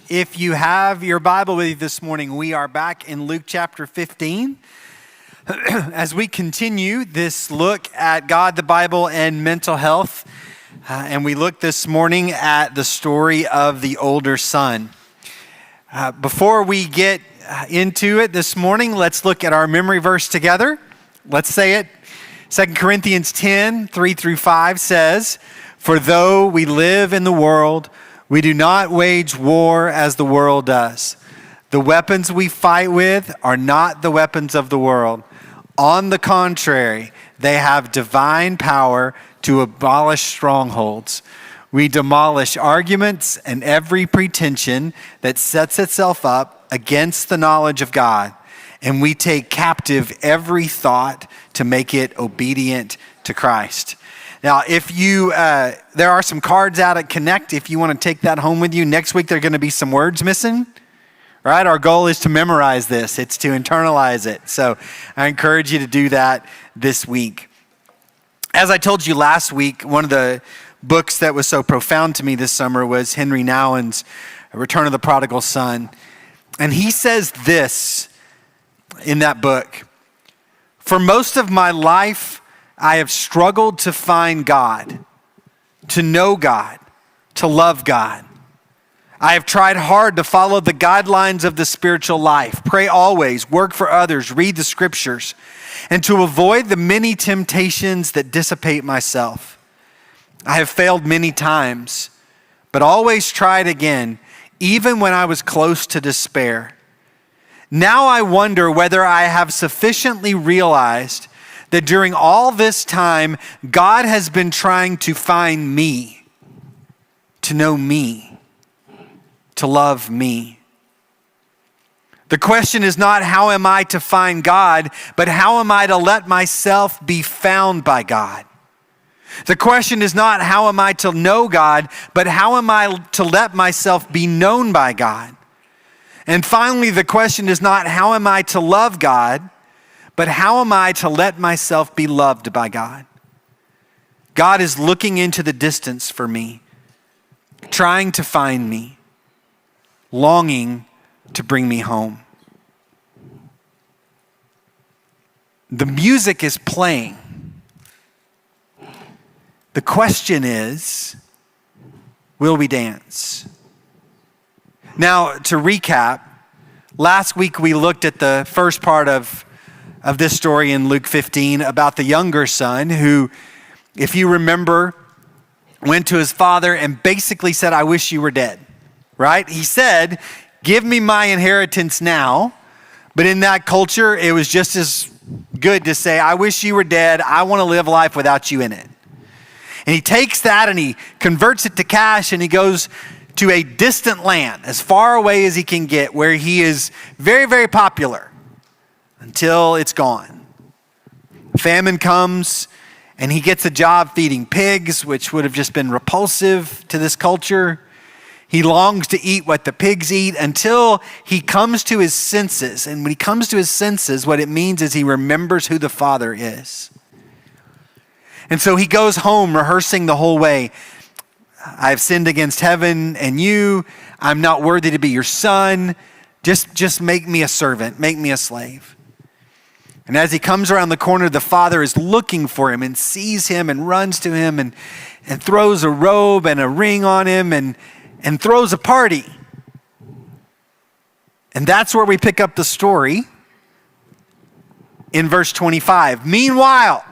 If you have your Bible with you this morning, we are back in Luke chapter 15 as we continue this look at God, the Bible, and mental health. And we look this morning at the story of the older son. Before we get into it this morning, let's look at our memory verse together. Let's say it. 2 Corinthians 10, 3-5 says, "For though we live in the world, we do not wage war as the world does. The weapons we fight with are not the weapons of the world. On the contrary, they have divine power to abolish strongholds. We demolish arguments and every pretension that sets itself up against the knowledge of God. And we take captive every thought to make it obedient to Christ." Now, if you, there are some cards out at Connect if you want to take that home with you. Next week, there are going to be some words missing, right? Our goal is to memorize this. It's to internalize it. So I encourage you to do that this week. As I told you last week, one of the books that was so profound to me this summer was Henry Nouwen's Return of the Prodigal Son. And he says this in that book: "For most of my life, I have struggled to find God, to know God, to love God. I have tried hard to follow the guidelines of the spiritual life, pray always, work for others, read the scriptures, and to avoid the many temptations that dissipate myself. I have failed many times, but always tried again, even when I was close to despair. Now I wonder whether I have sufficiently realized that during all this time, God has been trying to find me, to know me, to love me. The question is not how am I to find God, but how am I to let myself be found by God? The question is not how am I to know God, but how am I to let myself be known by God? And finally, the question is not how am I to love God, but how am I to let myself be loved by God? God is looking into the distance for me, trying to find me, longing to bring me home." The music is playing. The question is, will we dance? Now, to recap, last week we looked at the first part of this story in Luke 15 about the younger son who, if you remember, went to his father and basically said, "I wish you were dead," right? He said, "Give me my inheritance now." But in that culture, it was just as good to say, "I wish you were dead. I want to live life without you in it." And he takes that and he converts it to cash and he goes to a distant land, as far away as he can get, where he is very, very popular until it's gone. Famine comes and he gets a job feeding pigs, which would have just been repulsive to this culture. He longs to eat what the pigs eat until he comes to his senses. And when he comes to his senses, what it means is he remembers who the Father is. And so he goes home rehearsing the whole way. "I've sinned against heaven and you. I'm not worthy to be your son. Just make me a servant, make me a slave." And as he comes around the corner, the father is looking for him and sees him and runs to him and throws a robe and a ring on him and throws a party. And that's where we pick up the story in verse 25. Meanwhile,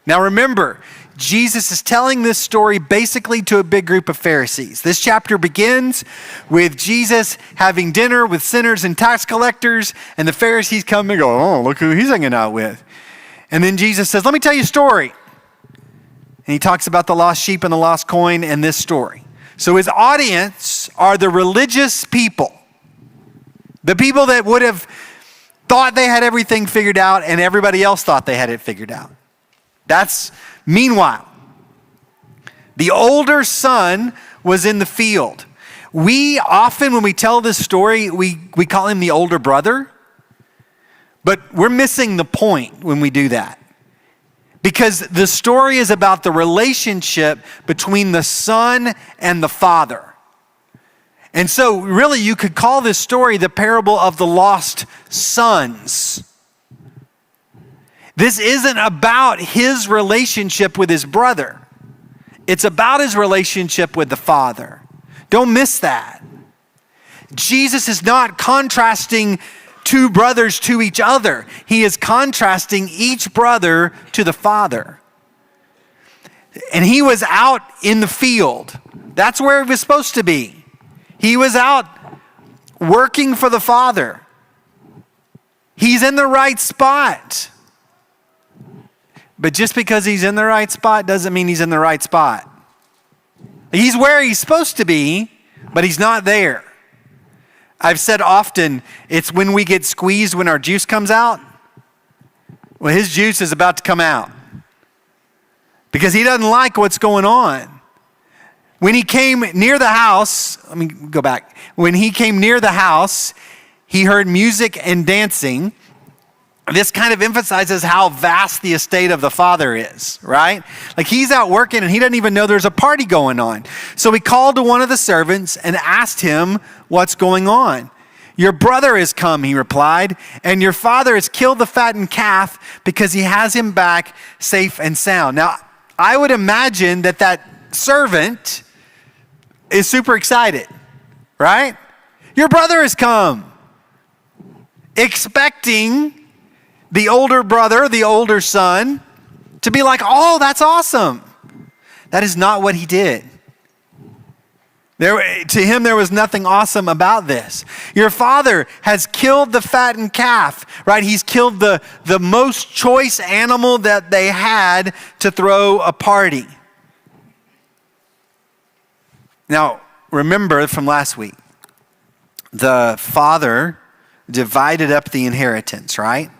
now remember, Jesus is telling this story basically to a big group of Pharisees. This chapter begins with Jesus having dinner with sinners and tax collectors, and the Pharisees come and go, "Oh, look who he's hanging out with." And then Jesus says, "Let me tell you a story." And he talks about the lost sheep and the lost coin and this story. So his audience are the religious people, the people that would have thought they had everything figured out and everybody else thought they had it figured out. That's meanwhile. The older son was in the field. We often, when we tell this story, we call him the older brother, but we're missing the point when we do that. Because the story is about the relationship between the son and the father. And so really you could call this story the parable of the lost sons. This isn't about his relationship with his brother. It's about his relationship with the Father. Don't miss that. Jesus is not contrasting two brothers to each other. He is contrasting each brother to the Father. And he was out in the field. That's where he was supposed to be. He was out working for the Father. He's in the right spot. But just because he's in the right spot doesn't mean he's in the right spot. He's where he's supposed to be, but he's not there. I've said often, it's when we get squeezed when our juice comes out. Well, his juice is about to come out because he doesn't like what's going on. When he came near the house, let me go back. When he came near the house, he heard music and dancing. This kind of emphasizes how vast the estate of the Father is, right? Like he's out working and he doesn't even know there's a party going on. So he called to one of the servants and asked him what's going on. Your brother has come, he replied, and your father has killed the fattened calf because he has him back safe and sound. Now, I would imagine that servant is super excited, right? Your brother has come, expecting the older brother, the older son, to be like, oh, that's awesome. That is not what he did. To him, there was nothing awesome about this. Your father has killed the fattened calf, right? He's killed the most choice animal that they had to throw a party. Now, remember from last week, the father divided up the inheritance, right?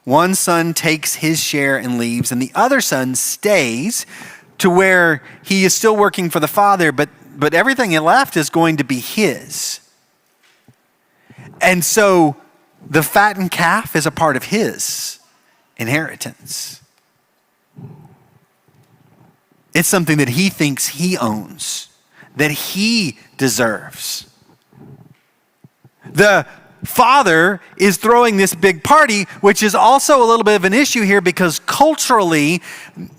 One son takes his share and leaves, and the other son stays to where he is still working for the father, but everything left is going to be his. And so the fattened calf is a part of his inheritance. It's something that he thinks he owns, that he deserves. The father is throwing this big party, which is also a little bit of an issue here because culturally,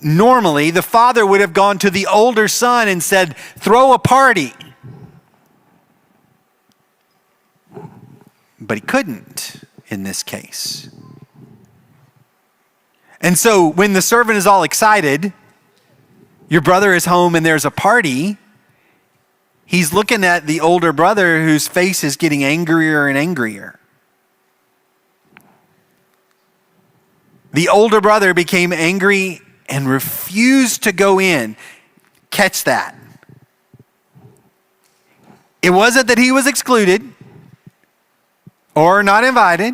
normally, the father would have gone to the older son and said, throw a party. But he couldn't in this case. And so when the servant is all excited, your brother is home and there's a party, he's looking at the older brother whose face is getting angrier and angrier. The older brother became angry and refused to go in. Catch that. It wasn't that he was excluded or not invited.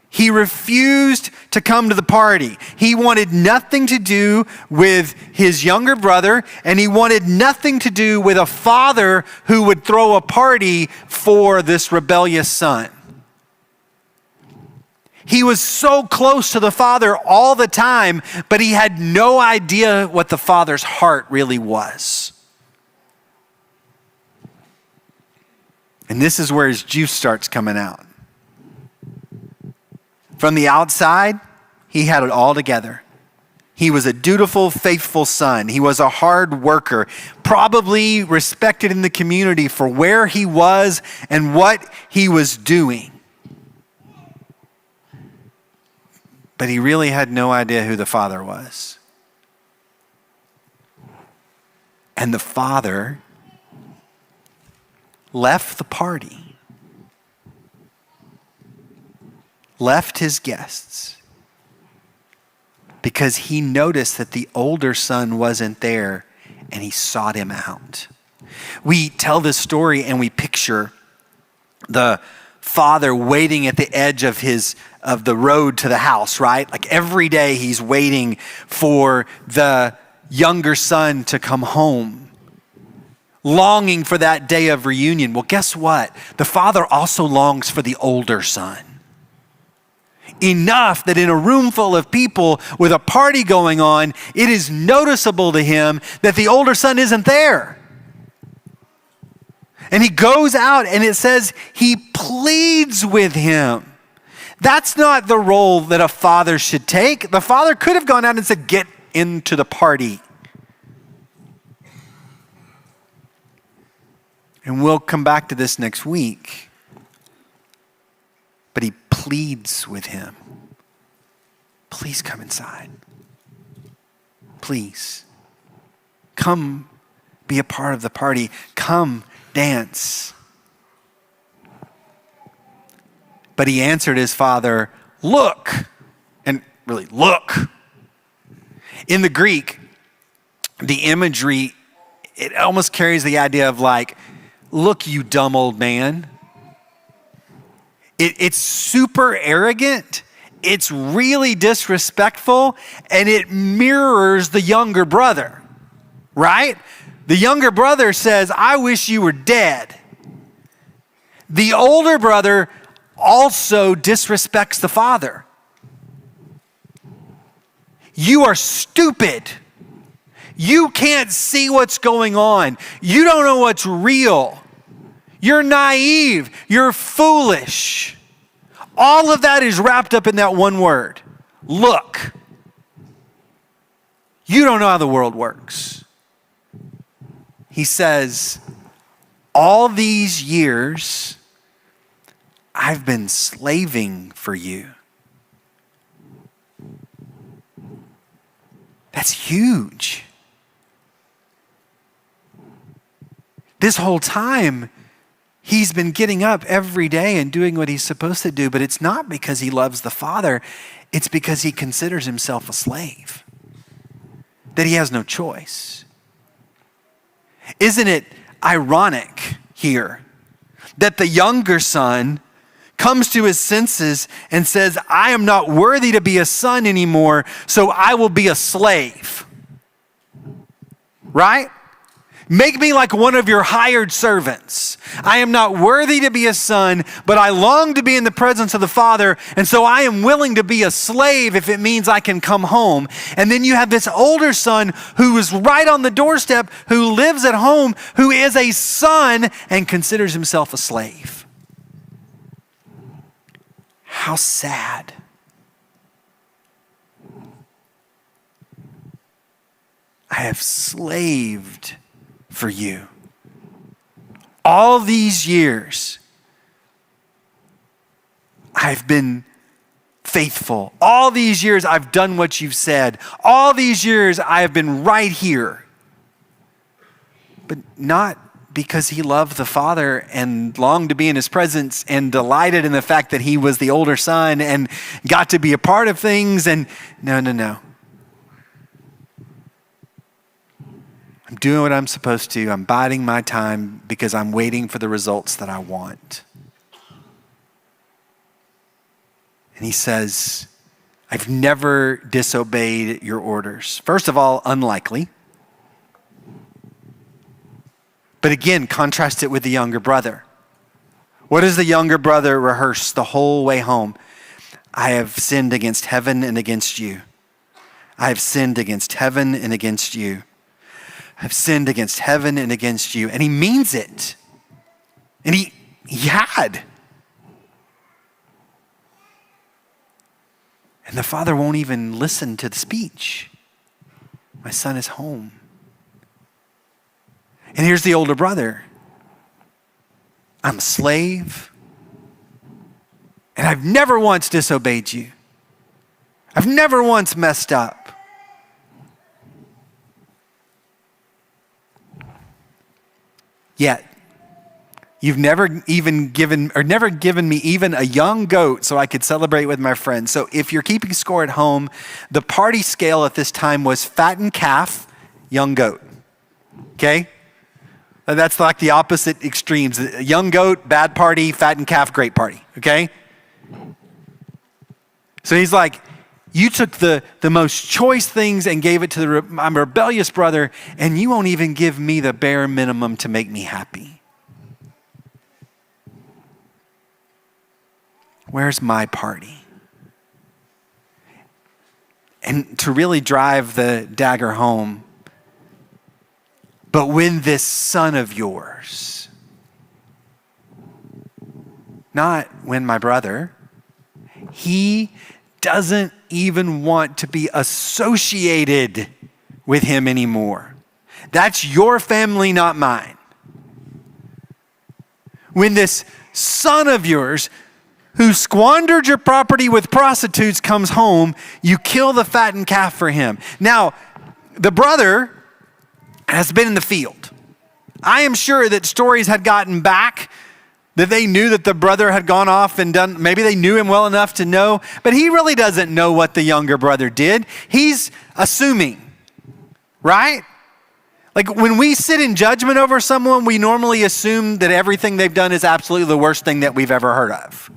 He refused to come to the party. He wanted nothing to do with his younger brother, and he wanted nothing to do with a father who would throw a party for this rebellious son. He was so close to the father all the time, but he had no idea what the father's heart really was. And this is where his juice starts coming out. From the outside, he had it all together. He was a dutiful, faithful son. He was a hard worker, probably respected in the community for where he was and what he was doing. But he really had no idea who the father was. And the father left the party. Left his guests because he noticed that the older son wasn't there and he sought him out. We tell this story and we picture the father waiting at the edge of the road to the house, right? Like every day he's waiting for the younger son to come home, longing for that day of reunion. Well, guess what? The father also longs for the older son. Enough that in a room full of people with a party going on, it is noticeable to him that the older son isn't there. And he goes out and it says he pleads with him. That's not the role that a father should take. The father could have gone out and said, get into the party. And we'll come back to this next week. But he pleads with him. Please come inside. Please. Come be a part of the party. Come dance. But he answered his father, look. And really, look. In the Greek, the imagery, it almost carries the idea of like, look, you dumb old man. It's super arrogant. It's really disrespectful. And it mirrors the younger brother, right? The younger brother says, I wish you were dead. The older brother also disrespects the father. You are stupid. You can't see what's going on. You don't know what's real. You're naive. You're foolish. All of that is wrapped up in that one word. Look. You don't know how the world works. He says, all these years, I've been slaving for you. That's huge. This whole time, he's been getting up every day and doing what he's supposed to do, but it's not because he loves the Father. It's because he considers himself a slave, that he has no choice. Isn't it ironic here that the younger son comes to his senses and says, I am not worthy to be a son anymore, so I will be a slave. Right? Make me like one of your hired servants. I am not worthy to be a son, but I long to be in the presence of the Father, and so I am willing to be a slave if it means I can come home. And then you have this older son who is right on the doorstep, who lives at home, who is a son and considers himself a slave. How sad. I have slaved for you. All these years, I've been faithful. All these years, I've done what you've said. All these years, I have been right here. But not because he loved the Father and longed to be in his presence and delighted in the fact that he was the older son and got to be a part of things. And no. I'm doing what I'm supposed to. I'm biding my time because I'm waiting for the results that I want. And he says, I've never disobeyed your orders. First of all, unlikely. But again, contrast it with the younger brother. What does the younger brother rehearse the whole way home? I have sinned against heaven and against you. I have sinned against heaven and against you. I've sinned against heaven and against you. And he means it. And he had. And the father won't even listen to the speech. My son is home. And here's the older brother. I'm a slave. And I've never once disobeyed you. I've never once messed up. Yet, you've never given me even a young goat so I could celebrate with my friends. So if you're keeping score at home, the party scale at this time was fattened calf, young goat. Okay? That's like the opposite extremes. Young goat, bad party, fattened calf, great party. Okay? So he's like, you took the most choice things and gave it to my rebellious brother, and you won't even give me the bare minimum to make me happy. Where's my party? And to really drive the dagger home, but when this son of yours, not when my brother. He doesn't even want to be associated with him anymore. That's your family, not mine. When this son of yours who squandered your property with prostitutes comes home, you kill the fattened calf for him. Now, the brother has been in the field. I am sure that stories had gotten back that they knew that the brother had gone off and done, maybe they knew him well enough to know, but he really doesn't know what the younger brother did. He's assuming, right? Like when we sit in judgment over someone, we normally assume that everything they've done is absolutely the worst thing that we've ever heard of.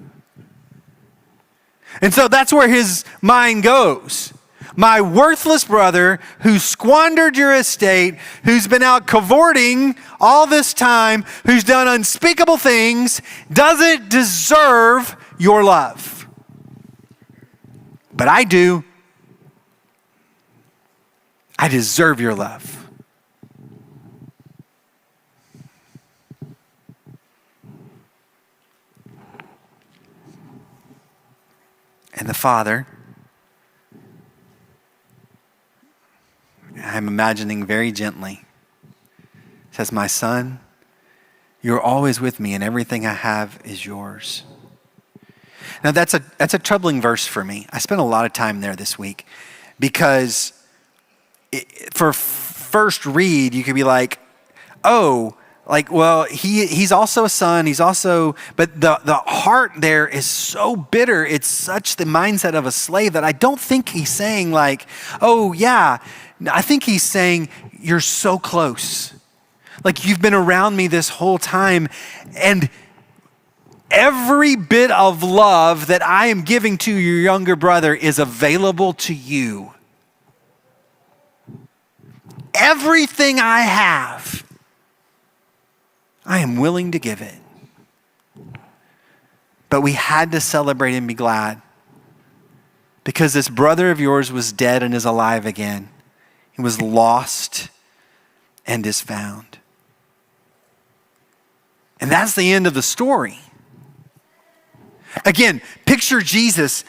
And so that's where his mind goes. My worthless brother who squandered your estate, who's been out cavorting all this time, who's done unspeakable things, doesn't deserve your love. But I do. I deserve your love. And the father, I'm imagining very gently, says, my son, you're always with me and everything I have is yours. Now that's a troubling verse for me. I spent a lot of time there this week because for first read, you could be like, oh, like, well, he's also a son. He's also, but the heart there is so bitter. It's such the mindset of a slave that I don't think he's saying like, oh yeah. I think he's saying you're so close. Like you've been around me this whole time and every bit of love that I am giving to your younger brother is available to you. Everything I have, I am willing to give it. But we had to celebrate and be glad because this brother of yours was dead and is alive again. He was lost and is found. And that's the end of the story. Again, picture Jesus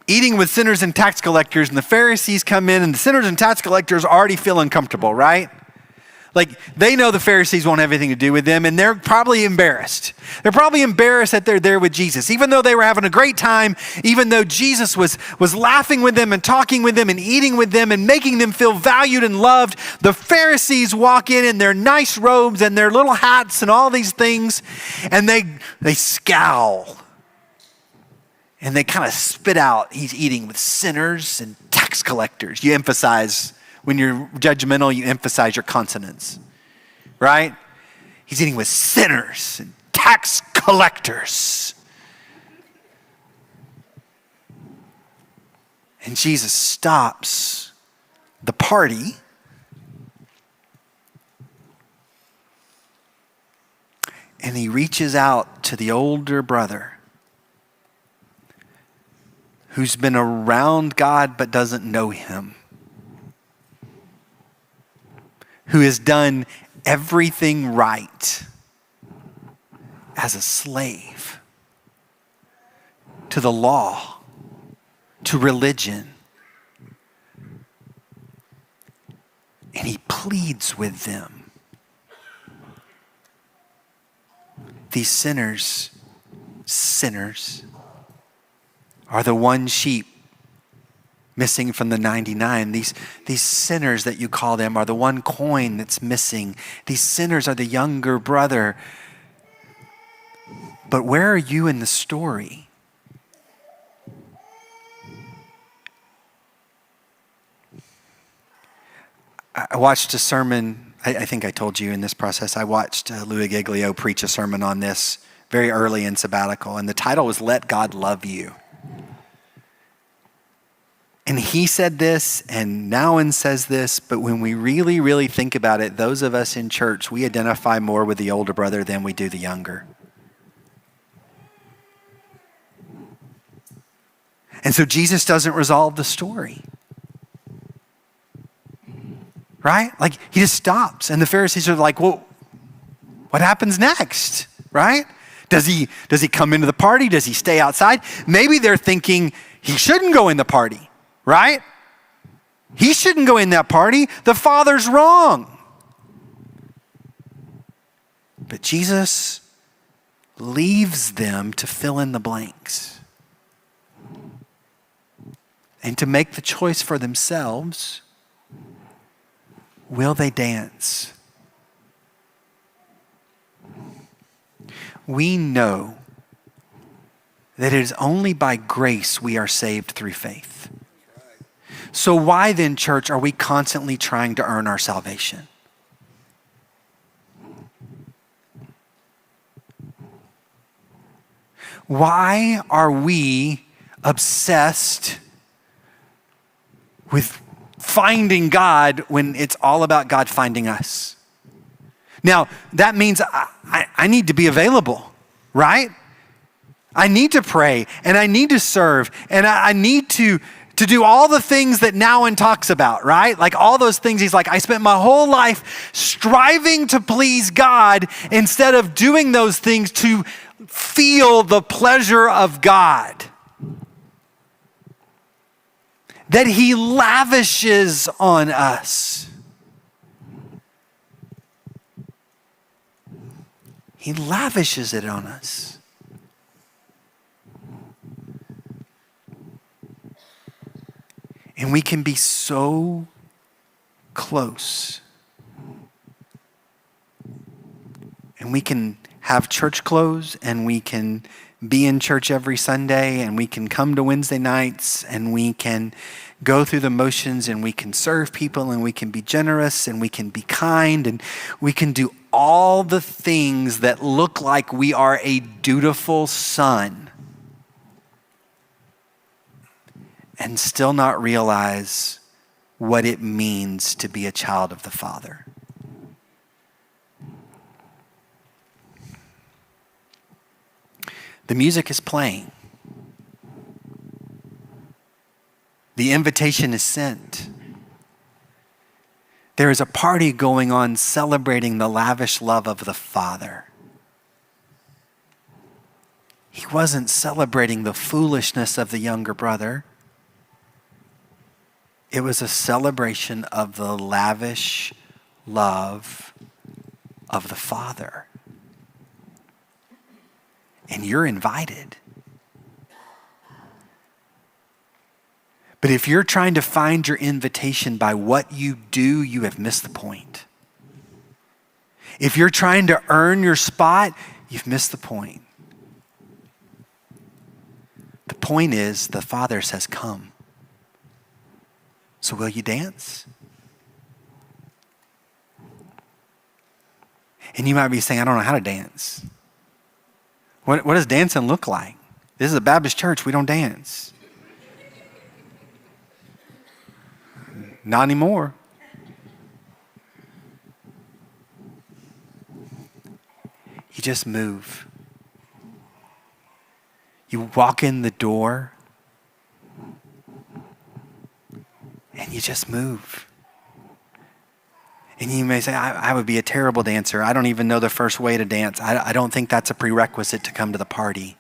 eating with sinners and tax collectors, and the Pharisees come in, and the sinners and tax collectors already feel uncomfortable, right? Like they know the Pharisees won't have anything to do with them, and they're probably embarrassed. They're probably embarrassed that they're there with Jesus. Even though they were having a great time, even though Jesus was laughing with them and talking with them and eating with them and making them feel valued and loved, the Pharisees walk in their nice robes and their little hats and all these things, and they scowl. And they kind of spit out, he's eating with sinners and tax collectors. You emphasize, when you're judgmental, you emphasize your consonants, right? He's eating with sinners and tax collectors. And Jesus stops the party and he reaches out to the older brother who's been around God but doesn't know him, who has done everything right as a slave to the law, to religion. And he pleads with them. These sinners are the one sheep missing from the 99. These sinners that you call them are the one coin that's missing. These sinners are the younger brother. But where are you in the story? I watched a sermon, I think I told you in this process, I watched Louis Giglio preach a sermon on this very early in sabbatical, and the title was Let God Love You. And he said this, and Nowen says this, but when we really, really think about it, those of us in church, we identify more with the older brother than we do the younger. And so Jesus doesn't resolve the story. Right? Like he just stops, and the Pharisees are like, well, what happens next? Right? Does he come into the party? Does he stay outside? Maybe they're thinking he shouldn't go in the party, right? He shouldn't go in that party. The Father's wrong. But Jesus leaves them to fill in the blanks and to make the choice for themselves. Will they dance? We know that it is only by grace we are saved through faith. So why then, church, are we constantly trying to earn our salvation? Why are we obsessed with finding God when it's all about God finding us? Now, that means I need to be available, right? I need to pray, and I need to serve, and I need to do all the things that Nouwen talks about, right? Like all those things. He's like, I spent my whole life striving to please God instead of doing those things to feel the pleasure of God that he lavishes on us. He lavishes it on us. And we can be so close. And we can have church clothes, and we can be in church every Sunday, and we can come to Wednesday nights, and we can go through the motions, and we can serve people, and we can be generous, and we can be kind, and we can do all the things that look like we are a dutiful son, and still not realize what it means to be a child of the Father. The music is playing. The invitation is sent. There is a party going on celebrating the lavish love of the Father. He wasn't celebrating the foolishness of the younger brother. It was a celebration of the lavish love of the Father. And you're invited. But if you're trying to find your invitation by what you do, you have missed the point. If you're trying to earn your spot, you've missed the point. The point is, the Father says, come. So will you dance? And you might be saying, I don't know how to dance. What does dancing look like? This is a Baptist church. We don't dance. Not anymore. You just move. You walk in the door and you just move. And you may say, I would be a terrible dancer. I don't even know the first way to dance. I don't think that's a prerequisite to come to the party.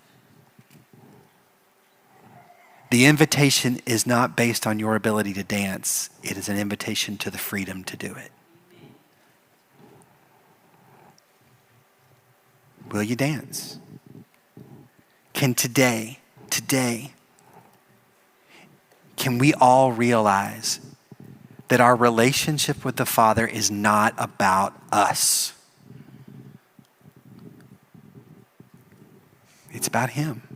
The invitation is not based on your ability to dance. It is an invitation to the freedom to do it. Will you dance? Can today, can we all realize that our relationship with the Father is not about us? It's about him.